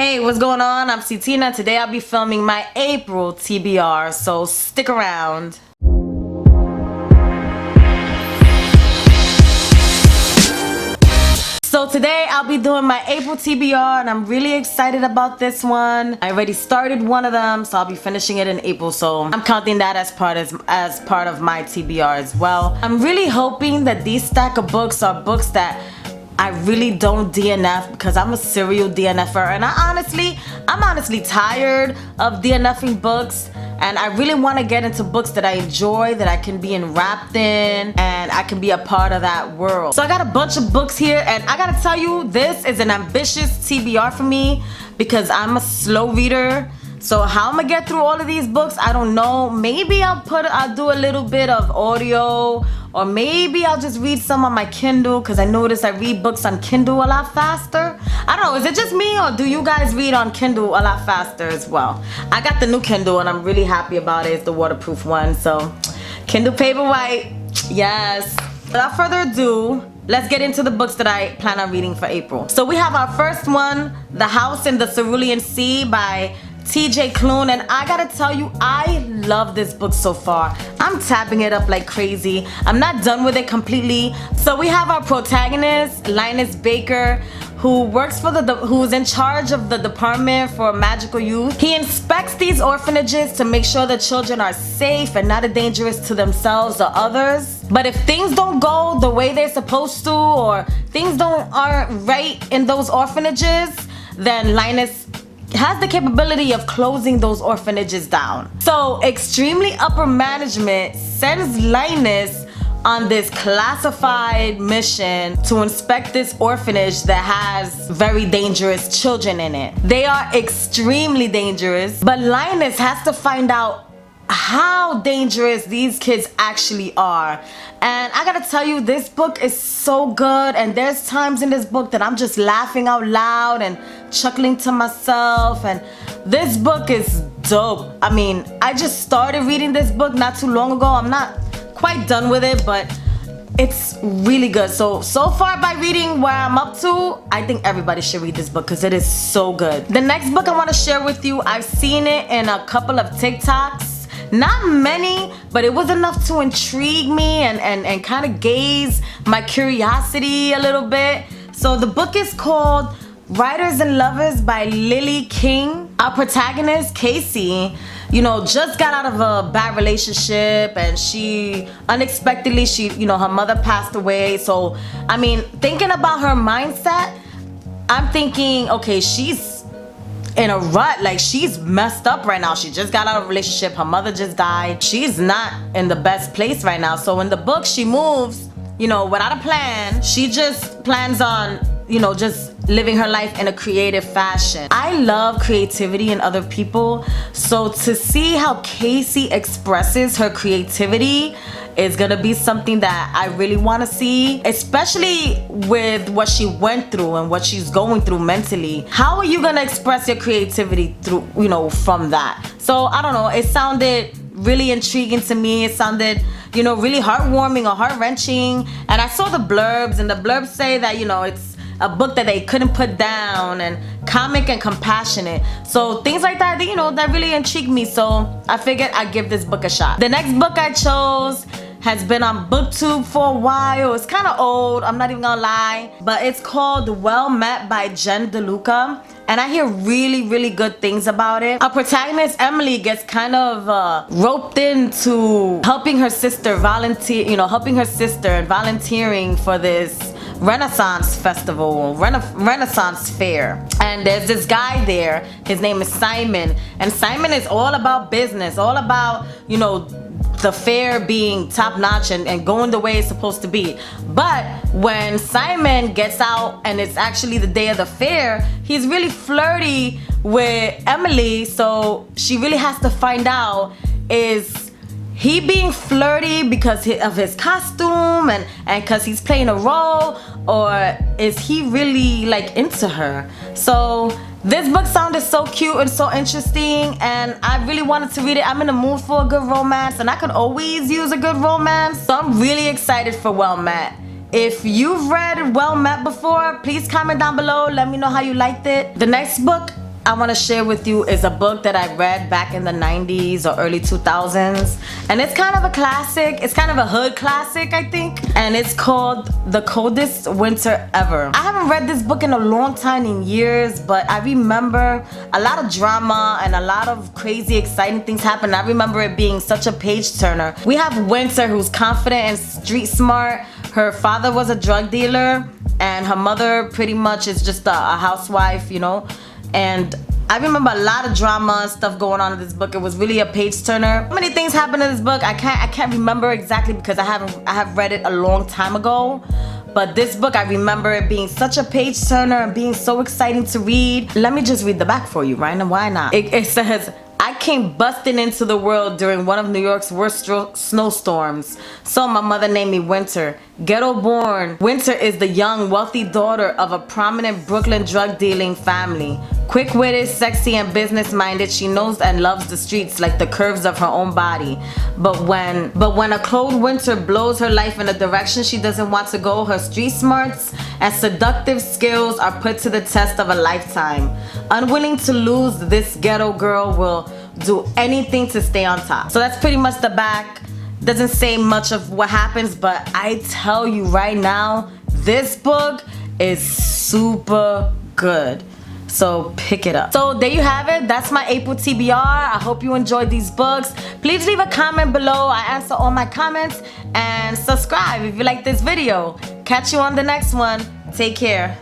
Hey, what's going on? I'm Tina. Today I'll be filming my April TBR, so stick around. So today I'll be doing my April TBR and I'm really excited about this one. I already started one of them, so I'll be finishing it in April, so I'm counting that as part of my TBR as well. I'm really hoping that these stack of books are books that I really don't DNF, because I'm a serial DNFer, and I'm honestly tired of DNFing books, and I really want to get into books that I enjoy, that I can be enwrapped in, and I can be a part of that world. So I got a bunch of books here, and I gotta tell you, this is an ambitious TBR for me because I'm a slow reader. So how I'm gonna get through all of these books, I don't know. Maybe I'll do a little bit of audio, or maybe I'll just read some on my Kindle, because I notice I read books on Kindle a lot faster. I don't know, is it just me, or do you guys read on Kindle a lot faster as well? I got the new Kindle and I'm really happy about it. It's the waterproof one, so Kindle Paperwhite, yes. Without further ado, let's get into the books that I plan on reading for April. So we have our first one, The House in the Cerulean Sea by TJ Klune, and I gotta tell you, I love this book so far. I'm tapping it up like crazy. I'm not done with it completely. So we have our protagonist, Linus Baker, who works for who's in charge of the Department for Magical Youth. He inspects these orphanages to make sure the children are safe and not dangerous to themselves or others. But if things don't go the way they're supposed to, or things aren't right in those orphanages, then Linus has the capability of closing those orphanages down. So extremely upper management sends Linus on this classified mission to inspect this orphanage that has very dangerous children in it. They are extremely dangerous, but Linus has to find out how dangerous these kids actually are. And I gotta tell you, this book is so good, and there's times in this book that I'm just laughing out loud and chuckling to myself, and this book is dope. I mean, I just started reading this book not too long ago. I'm not quite done with it, but it's really good. So far by reading where I'm up to, I think everybody should read this book because it is so good. The next book I want to share with you, I've seen it in a couple of TikToks. Not many, but it was enough to intrigue me and kind of gaze my curiosity a little bit. So the book is called Writers and Lovers by Lily King. Our protagonist, Casey, just got out of a bad relationship, and she unexpectedly, her mother passed away. So, I mean, thinking about her mindset, I'm thinking, okay, she's in a rut, like she's messed up right now. She just got out of a relationship, her mother just died. She's not in the best place right now. So in the book, she moves, without a plan. She just plans on, just living her life in a creative fashion. I love creativity in other people, so to see how Casey expresses her creativity is gonna be something that I really want to see, especially with what she went through and what she's going through mentally. How are you gonna express your creativity through, from that? So I don't know, it sounded really intriguing to me. It sounded, really heartwarming or heart-wrenching. And I saw the blurbs, and the blurbs say that, it's a book that they couldn't put down, and comic and compassionate. So things like that, that really intrigued me. So I figured I'd give this book a shot. The next book I chose has been on BookTube for a while. It's kind of old, I'm not even gonna lie, but it's called Well Met by Jen DeLuca, and I hear really, really good things about it. Our protagonist, Emily, gets kind of roped into helping her sister and volunteering for this Renaissance festival, Renaissance fair. And there's this guy there, his name is Simon, and Simon is all about business, all about, the fair being top notch and going the way it's supposed to be. But when Simon gets out and it's actually the day of the fair, he's really flirty with Emily, so she really has to find out, is he being flirty because of his costume and because he's playing a role, or is he really like into her? So this book sounded so cute and so interesting, and I really wanted to read it. I'm in the mood for a good romance, and I could always use a good romance. So I'm really excited for Well Met. If you've read Well Met before, please comment down below. Let me know how you liked it. The next book I want to share with you is a book that I read back in the 90s or early 2000s, and it's kind of a classic. It's kind of a hood classic, I think, and it's called The Coldest Winter Ever. I haven't read this book in a long time, in years, but I remember a lot of drama and a lot of crazy exciting things happened. I remember it being such a page turner. We have Winter, who's confident and street smart. Her father was a drug dealer and her mother pretty much is just a housewife, you know. And I remember a lot of drama and stuff going on in this book. It was really a page turner. So many things happened in this book. I can't remember exactly because I have read it a long time ago. But this book, I remember it being such a page turner and being so exciting to read. Let me just read the back for you, right? And why not? It says, I came busting into the world during one of New York's worst snowstorms. So my mother named me Winter. Ghetto born, Winter is the young, wealthy daughter of a prominent Brooklyn drug dealing family. Quick-witted, sexy, and business-minded, she knows and loves the streets like the curves of her own body. But when a cold winter blows her life in a direction she doesn't want to go, her street smarts and seductive skills are put to the test of a lifetime. Unwilling to lose, this ghetto girl will do anything to stay on top. So that's pretty much the back. Doesn't say much of what happens, but I tell you right now, this book is super good. So pick it up. So there you have it. That's my April TBR. I hope you enjoyed these books. Please leave a comment below. I answer all my comments. And subscribe if you like this video. Catch you on the next one. Take care.